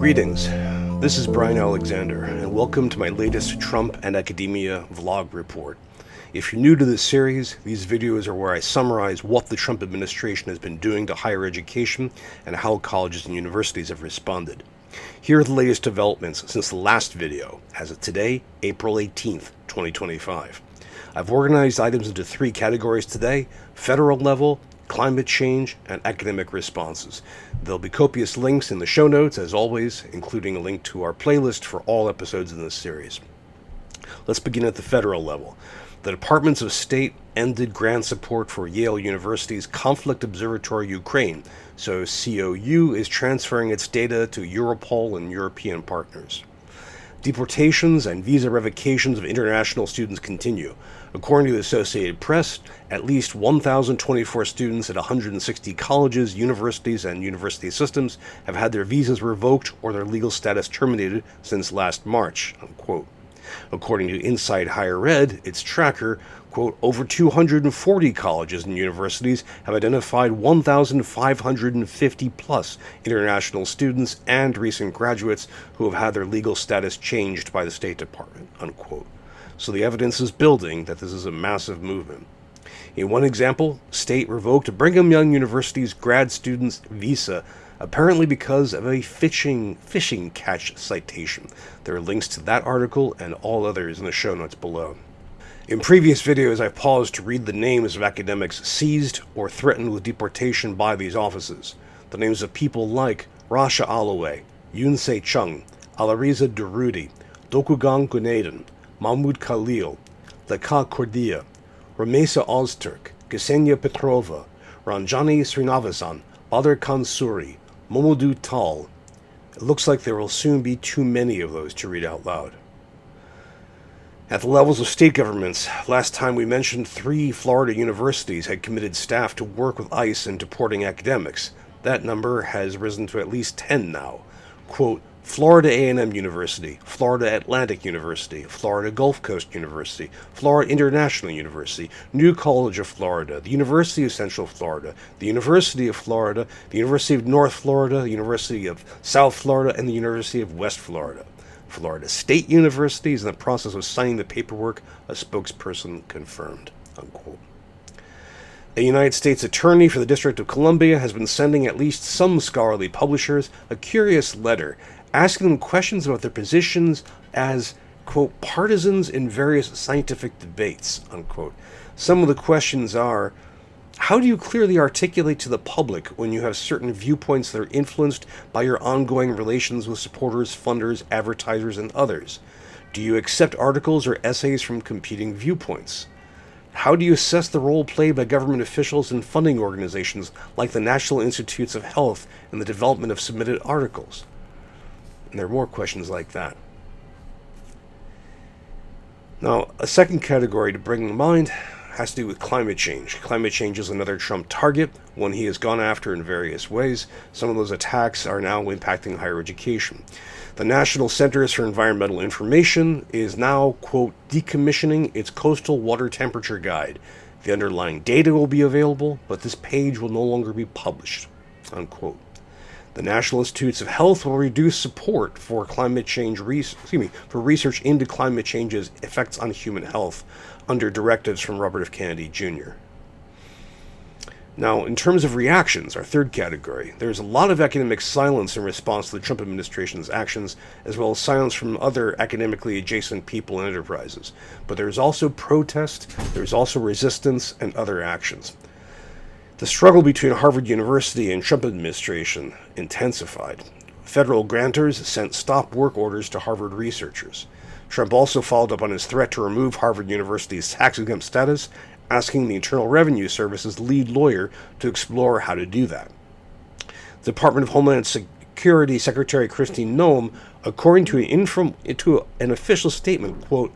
Greetings, this is Brian Alexander, and welcome to my latest Trump and Academia vlog report. If you're new to this series, these videos are where I summarize what the Trump administration has been doing to higher education and how colleges and universities have responded. Here are the latest developments since the last video, as of today, April 18th, 2025. I've organized items into three categories today: federal level, climate change, and academic responses. There'll be copious links in the show notes, as always, including a link to our playlist for all episodes in this series. Let's begin at the federal level. The Departments of State ended grant support for Yale University's Conflict Observatory Ukraine, so COU is transferring its data to Europol and European partners. Deportations and visa revocations of international students continue. According to the Associated Press, at least 1,024 students at 160 colleges, universities, and university systems have had their visas revoked or their legal status terminated since last March, unquote. According to Inside Higher Ed, its tracker, quote, over 240 colleges and universities have identified 1,550 plus international students and recent graduates who have had their legal status changed by the State Department, unquote. So the evidence is building that this is a massive movement. In one example, State revoked Brigham Young University's grad student's visa, apparently because of a phishing catch citation. There are links to that article and all others in the show notes below. In previous videos, I've paused to read the names of academics seized or threatened with deportation by these offices. The names of people like Rasha Alaway, Yun-Se Chung, Alariza Durudi, Dokugang Gunadan, Mahmoud Khalil, Leka Kordia, Ramesa Ozturk, Ksenia Petrova, Ranjani Srinivasan, Badr Kansuri, Momodu Tal. It looks like there will soon be too many of those to read out loud. At the levels of state governments, last time we mentioned 3 Florida universities had committed staff to work with ICE in deporting academics. That number has risen to at least 10 now. Quote, Florida A&M University, Florida Atlantic University, Florida Gulf Coast University, Florida International University, New College of Florida, the University of Central Florida, the University of Florida, the University of North Florida, the University of South Florida, and the University of West Florida. Florida State University is in the process of signing the paperwork, a spokesperson confirmed, unquote. A United States attorney for the District of Columbia has been sending at least some scholarly publishers a curious letter asking them questions about their positions as, quote, partisans in various scientific debates, unquote. Some of the questions are, how do you clearly articulate to the public when you have certain viewpoints that are influenced by your ongoing relations with supporters, funders, advertisers, and others? Do you accept articles or essays from competing viewpoints? How do you assess the role played by government officials and funding organizations like the National Institutes of Health in the development of submitted articles? And there are more questions like that. Now, a second category to bring in mind has to do with climate change. Climate change is another Trump target, one he has gone after in various ways. Some of those attacks are now impacting higher education. The National Centers for Environmental Information is now, quote, decommissioning its coastal water temperature guide. The underlying data will be available, but this page will no longer be published, unquote. The National Institutes of Health will reduce support for climate change for research into climate change's effects on human health under directives from Robert F. Kennedy Jr. Now, in terms of reactions, our third category, there's a lot of academic silence in response to the Trump administration's actions, as well as silence from other academically adjacent people and enterprises. But there's also protest, there's also resistance, and other actions. The struggle between Harvard University and Trump administration intensified. Federal grantors sent stop work orders to Harvard researchers. Trump also followed up on his threat to remove Harvard University's tax-exempt status, asking the Internal Revenue Service's lead lawyer to explore how to do that. The Department of Homeland Security Secretary Christine Noem, according to an official statement, quote,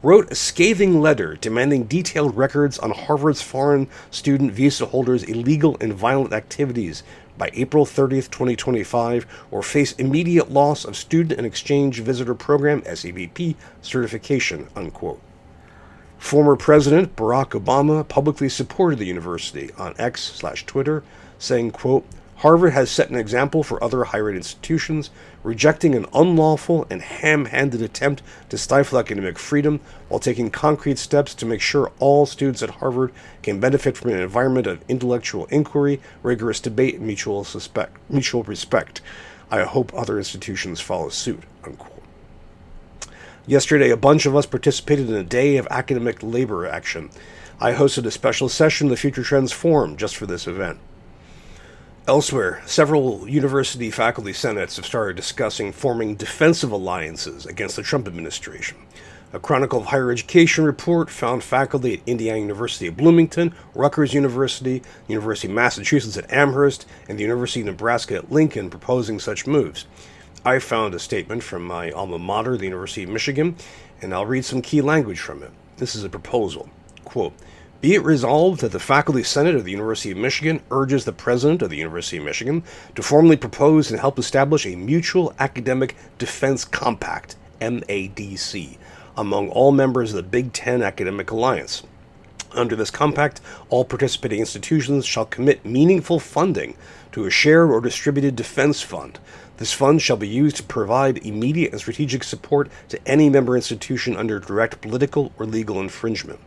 wrote a scathing letter demanding detailed records on Harvard's foreign student visa holders' illegal and violent activities by April 30th, 2025, or face immediate loss of Student and Exchange Visitor Program (SEVP) certification, unquote. Former President Barack Obama publicly supported the university on X/Twitter, saying, quote, Harvard has set an example for other higher ed institutions, rejecting an unlawful and ham-handed attempt to stifle academic freedom while taking concrete steps to make sure all students at Harvard can benefit from an environment of intellectual inquiry, rigorous debate, and mutual respect. I hope other institutions follow suit." Unquote. Yesterday, a bunch of us participated in a day of academic labor action. I hosted a special session of the Future Trends Forum just for this event. Elsewhere, several university faculty senates have started discussing forming defensive alliances against the Trump administration. A Chronicle of Higher Education report found faculty at Indiana University at Bloomington, Rutgers University, University of Massachusetts at Amherst, and the University of Nebraska at Lincoln proposing such moves. I found a statement from my alma mater, the University of Michigan, and I'll read some key language from it. This is a proposal. Quote, "Be it resolved that the Faculty Senate of the University of Michigan urges the President of the University of Michigan to formally propose and help establish a Mutual Academic Defense Compact, MADC, among all members of the Big Ten Academic Alliance. Under this compact, all participating institutions shall commit meaningful funding to a shared or distributed defense fund. This fund shall be used to provide immediate and strategic support to any member institution under direct political or legal infringement.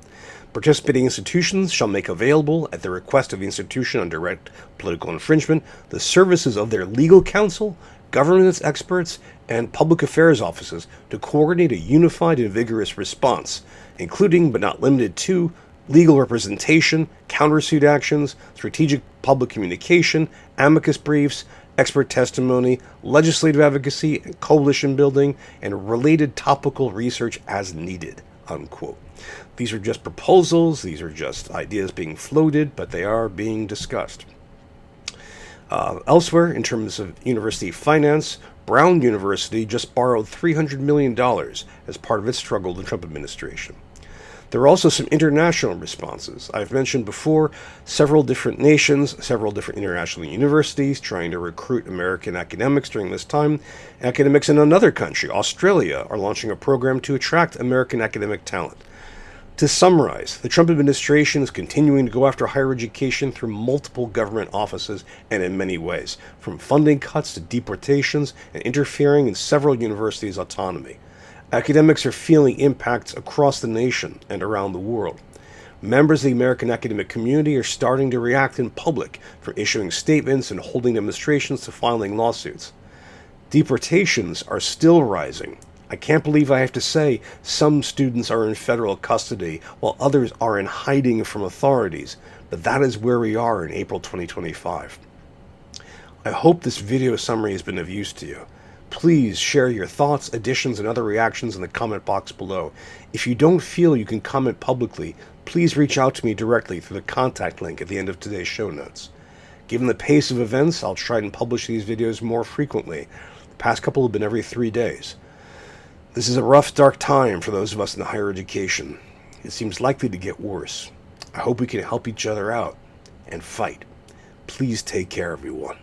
Participating institutions shall make available, at the request of the institution on direct political infringement, the services of their legal counsel, governance experts, and public affairs offices to coordinate a unified and vigorous response, including but not limited to legal representation, countersuit actions, strategic public communication, amicus briefs, expert testimony, legislative advocacy, and coalition building, and related topical research as needed." Unquote. These are just proposals, these are just ideas being floated, but they are being discussed. Elsewhere, in terms of university finance, Brown University just borrowed $300 million as part of its struggle with the Trump administration. There are also some international responses. I've mentioned before several different nations, several different international universities trying to recruit American academics during this time. Academics in another country, Australia, are launching a program to attract American academic talent. To summarize, the Trump administration is continuing to go after higher education through multiple government offices and in many ways, from funding cuts to deportations and interfering in several universities' autonomy. Academics are feeling impacts across the nation and around the world. Members of the American academic community are starting to react in public, from issuing statements and holding demonstrations to filing lawsuits. Deportations are still rising. I can't believe I have to say some students are in federal custody while others are in hiding from authorities, but that is where we are in April 2025. I hope this video summary has been of use to you. Please share your thoughts, additions, and other reactions in the comment box below. If you don't feel you can comment publicly, please reach out to me directly through the contact link at the end of today's show notes. Given the pace of events, I'll try and publish these videos more frequently. The past couple have been every 3 days. This is a rough, dark time for those of us in higher education. It seems likely to get worse. I hope we can help each other out and fight. Please take care, everyone.